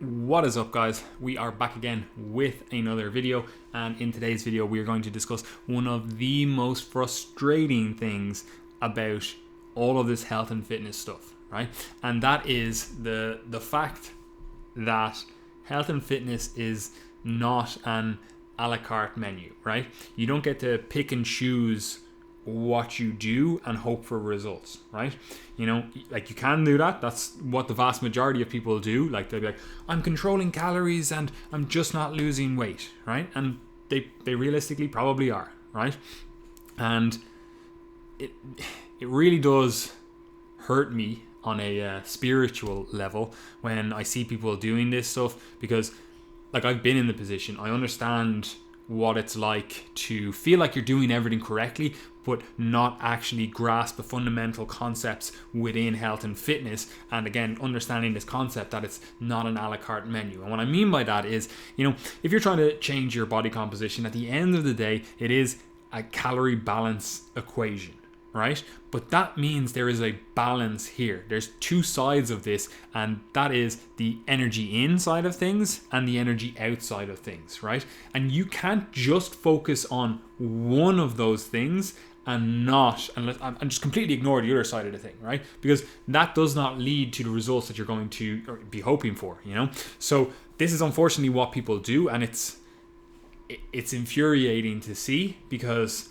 What is up, guys? We are back again with another video, and in today's video we are going to discuss one of the most frustrating things about all of this health and fitness stuff, right? And that is the fact that health and fitness is not an a la carte menu, right? You don't get to pick and choose what you do and hope for results, right? You know, like, you can do that. That's what the vast majority of people do. Like, they'll be like, I'm controlling calories and I'm just not losing weight, right? And they realistically probably are, right? And it really does hurt me on a spiritual level when I see people doing this stuff, because, like, I've been in the position. I understand what it's like to feel like you're doing everything correctly, but not actually grasp the fundamental concepts within health and fitness. And again, understanding this concept that it's not an a la carte menu. And what I mean by that is, you know, if you're trying to change your body composition, at the end of the day, it is a calorie balance equation, right? But that means there is a balance here. There's two sides of this, and that is the energy inside of things and the energy outside of things, right? And you can't just focus on one of those things and just completely ignore the other side of the thing, right? Because that does not lead to the results that you're going to be hoping for, you know? So this is unfortunately what people do, and it's infuriating to see, because,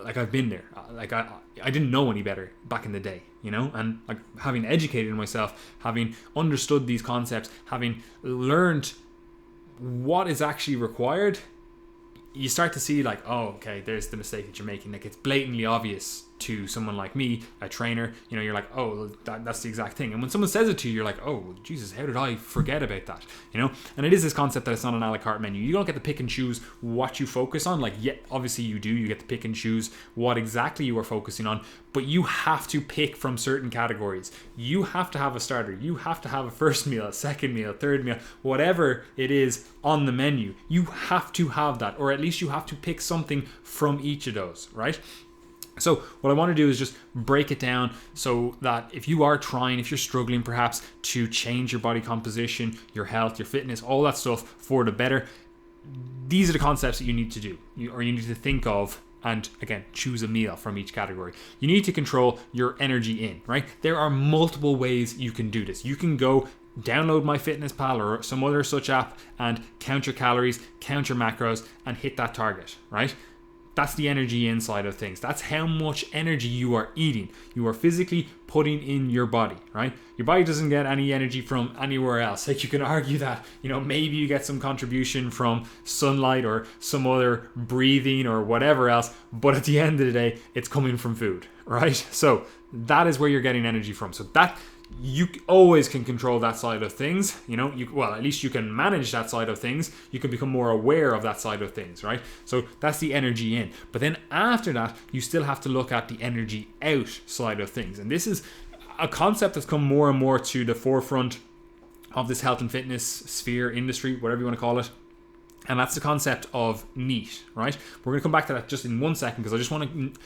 like, I've been there. Like, I didn't know any better back in the day, you know? And, like, having educated myself, having understood these concepts, having learned what is actually required, you start to see, like, oh, okay, there's the mistake that you're making. Like, it's blatantly obvious to someone like me, a trainer. You know, you're like, oh, that's the exact thing. And when someone says it to you, you're like, oh, Jesus, how did I forget about that? You know? And it is this concept that it's not an a la carte menu. You don't get to pick and choose what you focus on. Like, yeah, obviously you do. You get to pick and choose what exactly you are focusing on, but you have to pick from certain categories. You have to have a starter. You have to have a first meal, a second meal, a third meal, whatever it is on the menu. You have to have that, or at least you have to pick something from each of those, right? So what I want to do is just break it down so that if you're struggling perhaps to change your body composition, your health, your fitness, all that stuff for the better, these are the concepts that you need to do, or you need to think of. And again, choose a meal from each category. You need to control your energy in, right? There are multiple ways you can do this. You can go download MyFitnessPal or some other such app and count your calories, count your macros, and hit that target, right? That's the energy inside of things. That's how much energy you are eating. You are physically putting in your body, right? Your body doesn't get any energy from anywhere else. Like, you can argue that, you know, maybe you get some contribution from sunlight or some other breathing or whatever else, but at the end of the day, it's coming from food, right? So that is where you're getting energy from. So that, you always can control that side of things, you know. At least you can manage that side of things. You can become more aware of that side of things, right? So that's the energy in. But then after that, you still have to look at the energy out side of things. And this is a concept that's come more and more to the forefront of this health and fitness sphere, industry, whatever you want to call it. And that's the concept of NEAT, right? We're going to come back to that just in 1 second, because I just want to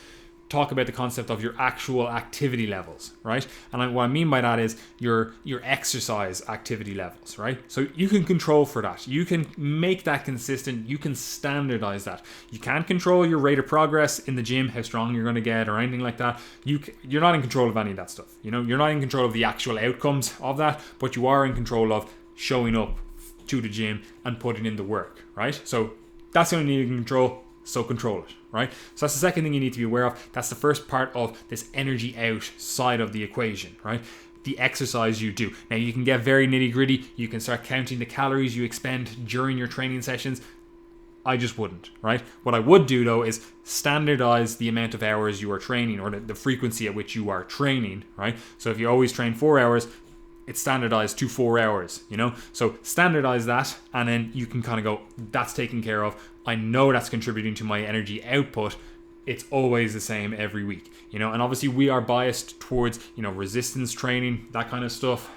talk about the concept of your actual activity levels, right? And what I mean by that is your exercise activity levels, right? So you can control for that. You can make that consistent. You can standardize that. You can't control your rate of progress in the gym, how strong you're going to get or anything like that. You're not in control of any of that stuff. You know, you're not in control of the actual outcomes of that, but you are in control of showing up to the gym and putting in the work, right? So that's the only thing you can control. So control it, right? So that's the second thing you need to be aware of. That's the first part of this energy out side of the equation, right? The exercise you do. Now, you can get very nitty gritty. You can start counting the calories you expend during your training sessions. I just wouldn't, right? What I would do, though, is standardize the amount of hours you are training, or the frequency at which you are training, right? So if you always train 4 hours, it's standardized to 4 hours, you know? So standardize that, and then you can kind of go, that's taken care of. I know that's contributing to my energy output. It's always the same every week, you know? And obviously we are biased towards, you know, resistance training, that kind of stuff.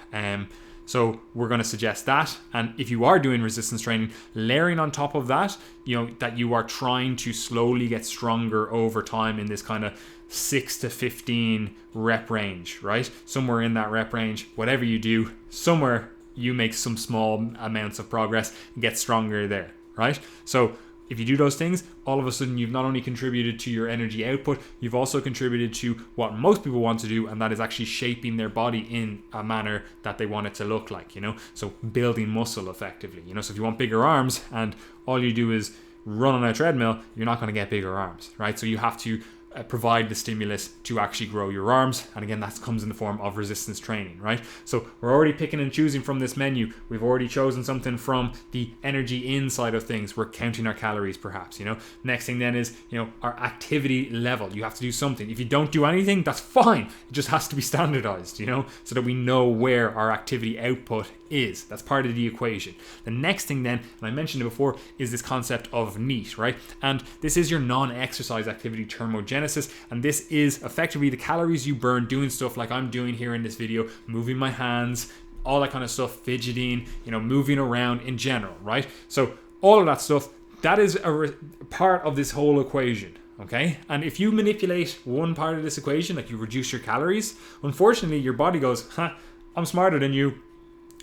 So we're going to suggest that. And if you are doing resistance training, layering on top of that, you know, that you are trying to slowly get stronger over time in this kind of 6 to 15 rep range, right? Somewhere in that rep range, whatever you do, somewhere you make some small amounts of progress and get stronger there, right? So if you do those things, all of a sudden you've not only contributed to your energy output, you've also contributed to what most people want to do, and that is actually shaping their body in a manner that they want it to look like, so building muscle effectively, so if you want bigger arms and all you do is run on a treadmill, you're not going to get bigger arms, right? So you have to provide the stimulus to actually grow your arms, and again, that comes in the form of resistance training, right? So we're already picking and choosing from this menu. We've already chosen something from the energy inside of things. We're counting our calories, perhaps. Next thing then is our activity level. You have to do something. If you don't do anything, that's fine. It just has to be standardized, so that we know where our activity output is. That's part of the equation. The next thing then, and I mentioned it before, is this concept of NEAT, right? And this is your non-exercise activity thermogenesis, and this is effectively the calories you burn doing stuff like I'm doing here in this video, moving my hands, all that kind of stuff, fidgeting, moving around in general, right? So all of that stuff, that is a part of this whole equation. Okay, and if you manipulate one part of this equation, like you reduce your calories, unfortunately your body goes, I'm smarter than you,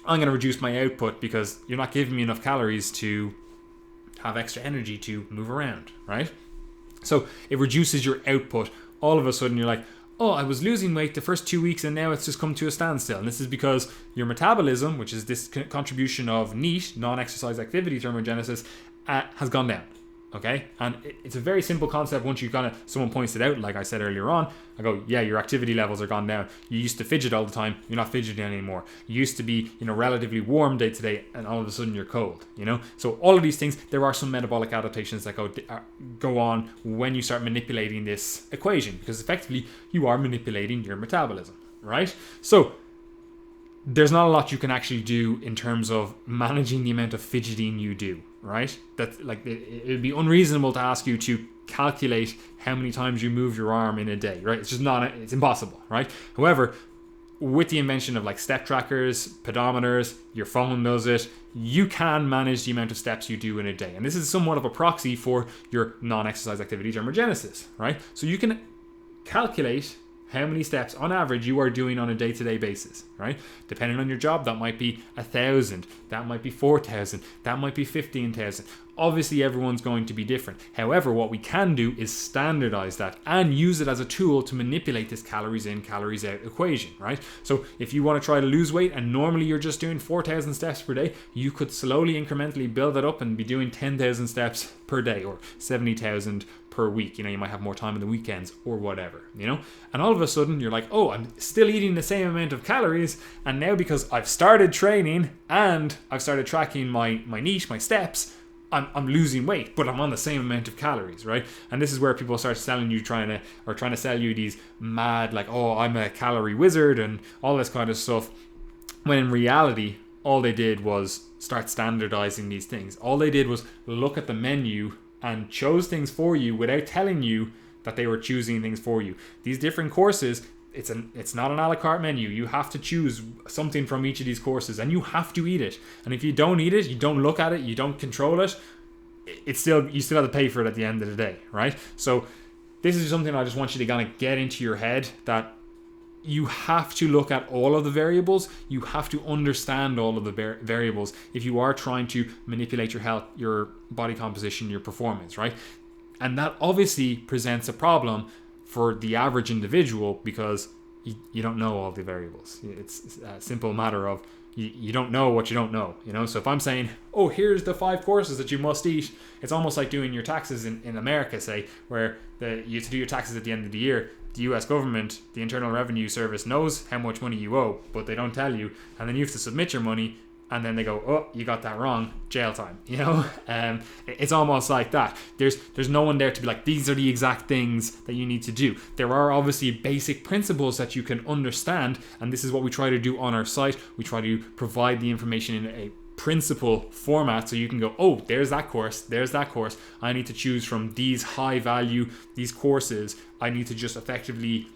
I'm going to reduce my output because you're not giving me enough calories to have extra energy to move around, right? So it reduces your output. All of a sudden you're like, oh, I was losing weight the first 2 weeks and now it's just come to a standstill. And this is because your metabolism, which is this contribution of NEAT, non-exercise activity thermogenesis, has gone down. Okay, and it's a very simple concept. Once someone points it out, like I said earlier on, I go, yeah, your activity levels are gone down. You used to fidget all the time, you're not fidgeting anymore. You used to be, relatively warm day to day, and all of a sudden you're cold. So all of these things, there are some metabolic adaptations that go on when you start manipulating this equation, because effectively you are manipulating your metabolism, right? So there's not a lot you can actually do in terms of managing the amount of fidgeting you do, right? That's like, it would be unreasonable to ask you to calculate how many times you move your arm in a day, right? It's just it's impossible, right? However, with the invention of like step trackers, pedometers, your phone does it, you can manage the amount of steps you do in a day. And this is somewhat of a proxy for your non-exercise activity thermogenesis, right? So you can calculate how many steps on average you are doing on a day-to-day basis, right? Depending on your job, that might be 1,000, that might be 4,000, that might be 15,000. Obviously, everyone's going to be different. However, what we can do is standardize that and use it as a tool to manipulate this calories in, calories out equation, right? So if you want to try to lose weight and normally you're just doing 4,000 steps per day, you could slowly, incrementally build that up and be doing 10,000 steps per day or 70,000 per week. You might have more time on the weekends or whatever, and all of a sudden you're like, oh, I'm still eating the same amount of calories, and now because I've started training and I've started tracking my NEAT, my steps, I'm losing weight, but I'm on the same amount of calories, right? And this is where people start selling you, trying to sell you these mad, like, oh, I'm a calorie wizard and all this kind of stuff, when in reality all they did was start standardizing these things. All they did was look at the menu and chose things for you without telling you that they were choosing things for you. These different courses, it's not an a la carte menu. You have to choose something from each of these courses and you have to eat it. And if you don't eat it, you don't look at it, you don't control it, you still have to pay for it at the end of the day, right? So this is something I just want you to kind of get into your head, that you have to look at all of the variables. You have to understand all of the variables if you are trying to manipulate your health, your body composition, your performance, right? And that obviously presents a problem for the average individual because you don't know all the variables. It's a simple matter of you don't know what you don't know, So if I'm saying, oh, here's the 5 courses that you must eat, it's almost like doing your taxes in America, say, where you have to do your taxes at the end of the year. The US government, the Internal Revenue Service, knows how much money you owe, but they don't tell you, and then you have to submit your money, and then they go, oh, you got that wrong, jail time, It's almost like that. There's no one there to be like, these are the exact things that you need to do. There are obviously basic principles that you can understand, and this is what we try to do on our site. We try to provide the information in a principle format so you can go, oh, there's that course, I need to choose from these high value, these courses. I need to just effectively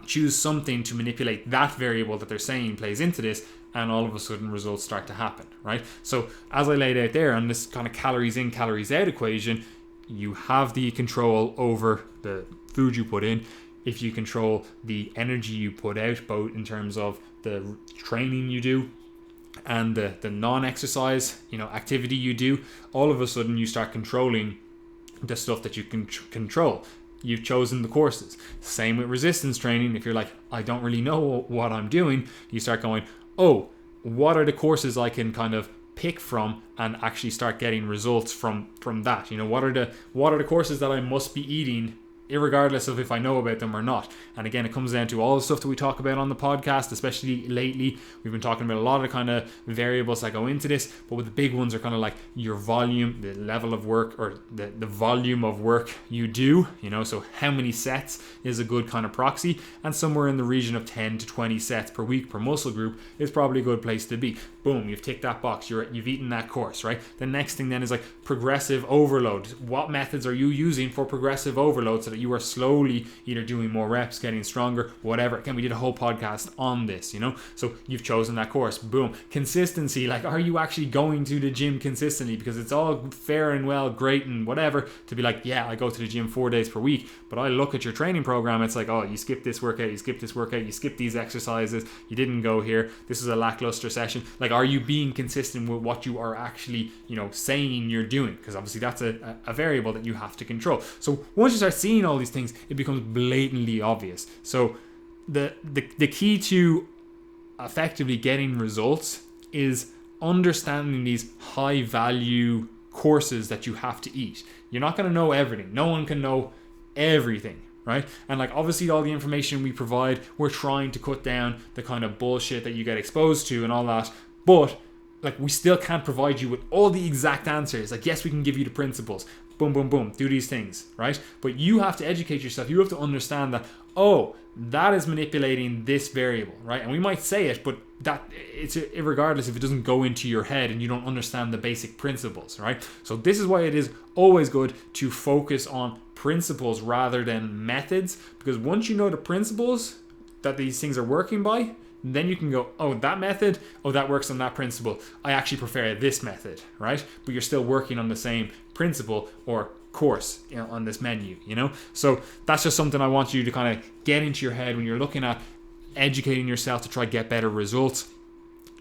choose something to manipulate that variable that they're saying plays into this, and all of a sudden results start to happen, right? So as I laid out there on this kind of calories in, calories out equation, you have the control over the food you put in. If you control the energy you put out, both in terms of the training you do and the non-exercise, activity you do, all of a sudden you start controlling the stuff that you can control. You've chosen the courses. Same with resistance training. If you're like, I don't really know what I'm doing, you start going, oh, what are the courses I can kind of pick from and actually start getting results from that? What are the courses that I must be eating, irregardless of if I know about them or not? And again, it comes down to all the stuff that we talk about on the podcast, especially lately. We've been talking about a lot of kind of variables that go into this, but with the big ones are kind of like your volume, the level of work, or the volume of work you do, so how many sets is a good kind of proxy, and somewhere in the region of 10 to 20 sets per week per muscle group is probably a good place to be. Boom, you've ticked that box, you've eaten that course, right? The next thing then is like progressive overload. What methods are you using for progressive overload so that you are slowly either doing more reps, getting stronger, whatever? Again, we did a whole podcast on this, so you've chosen that course. Boom. Consistency, like, are you actually going to the gym consistently? Because it's all fair and well, great and whatever to be like, yeah, I go to the gym 4 days per week, but I look at your training program, it's like, oh, you skipped this workout, you skipped these exercises, you didn't go here, this is a lackluster session. Like, are you being consistent with what you are actually, saying you're doing? Because obviously that's a variable that you have to control. So once you start seeing all these things, it becomes blatantly obvious. So the key to effectively getting results is understanding these high value courses that you have to eat. You're not going to know everything. No one can know everything, right? And like, obviously all the information we provide, we're trying to cut down the kind of bullshit that you get exposed to and all that, but like, we still can't provide you with all the exact answers. Like, yes, we can give you the principles, boom, boom, boom, do these things, right? But you have to educate yourself. You have to understand that, oh, that is manipulating this variable, right? And we might say it, but that it's irregardless if it doesn't go into your head and you don't understand the basic principles, right? So this is why it is always good to focus on principles rather than methods, because once you know the principles that these things are working by, then you can go, oh, that method, oh, that works on that principle, I actually prefer this method, right? But you're still working on the same principle or course, on this menu, So that's just something I want you to kind of get into your head when you're looking at educating yourself to try to get better results.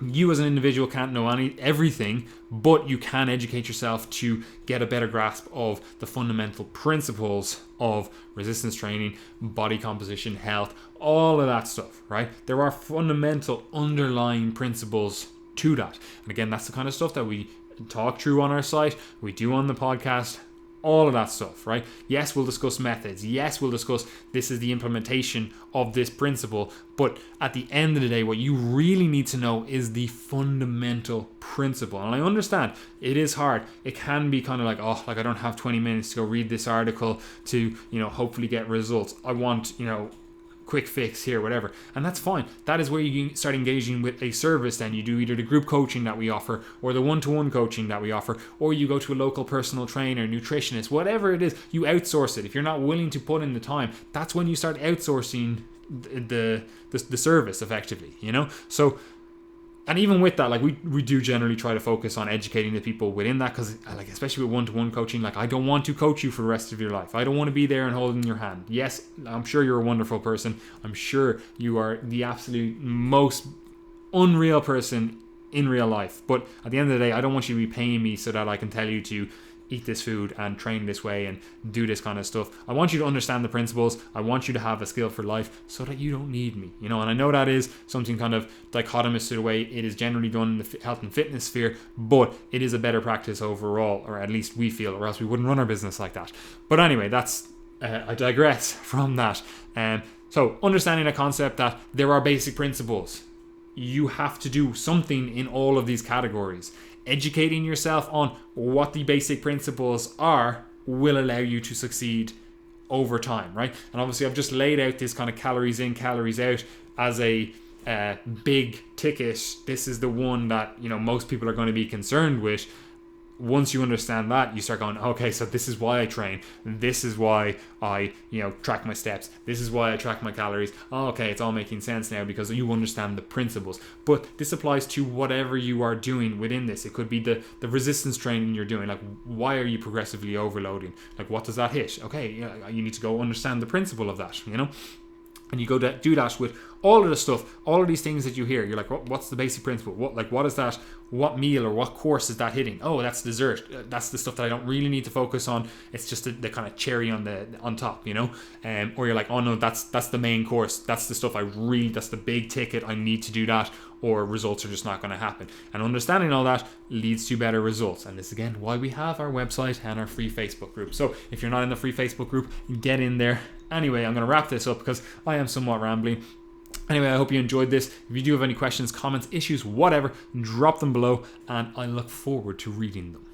You as an individual can't know everything, but you can educate yourself to get a better grasp of the fundamental principles of resistance training, body composition, health, all of that stuff, right? There are fundamental underlying principles to that. And again, that's the kind of stuff that we talk through on our site, we do on the podcast, all of that stuff, right? Yes, we'll discuss methods. Yes, we'll discuss this is the implementation of this principle. But at the end of the day, what you really need to know is the fundamental principle. And I understand it is hard. It can be kind of like, oh, like I don't have 20 minutes to go read this article to, hopefully get results. I want, quick fix here, whatever. And that's fine. That is where you start engaging with a service. Then you do either the group coaching that we offer or the one-to-one coaching that we offer, or you go to a local personal trainer, nutritionist, whatever it is, you outsource it. If you're not willing to put in the time, that's when you start outsourcing the service effectively, So, and even with that, like we do generally try to focus on educating the people within that, because like, especially with one-to-one coaching, like I don't want to coach you for the rest of your life. I don't want to be there and holding your hand. Yes, I'm sure you're a wonderful person. I'm sure you are the absolute most unreal person in real life. But at the end of the day, I don't want you to be paying me so that I can tell you to eat this food and train this way and do this kind of stuff. I want you to understand the principles. I want you to have a skill for life so that you don't need me, and I know that is something kind of dichotomous to the way it is generally done in the health and fitness sphere, but it is a better practice overall, or at least we feel, or else we wouldn't run our business like that. But anyway, that's I digress from that. So understanding the concept that there are basic principles, you have to do something in all of these categories. Educating yourself on what the basic principles are will allow you to succeed over time, right? And obviously I've just laid out this kind of calories in, calories out as a big ticket. This is the one that most people are going to be concerned with. Once you understand that, you start going, okay, so this is why I train. This is why I, track my steps. This is why I track my calories. Oh, okay, it's all making sense now because you understand the principles. But this applies to whatever you are doing within this. It could be the resistance training you're doing. Like, why are you progressively overloading? Like, what does that hit? Okay, you need to go understand the principle of that, And you go do that with all of the stuff, all of these things that you hear, you're like, what's the basic principle? What is that? What meal or what course is that hitting? Oh, that's dessert. That's the stuff that I don't really need to focus on. It's just the kind of cherry on top, you know. Or you're like, oh no, that's the main course. That's the stuff that's the big ticket. I need to do that, or results are just not going to happen. And understanding all that leads to better results. And this is again why we have our website and our free Facebook group. So if you're not in the free Facebook group, get in there. Anyway, I'm going to wrap this up because I am somewhat rambling. Anyway, I hope you enjoyed this. If you do have any questions, comments, issues, whatever, drop them below, and I look forward to reading them.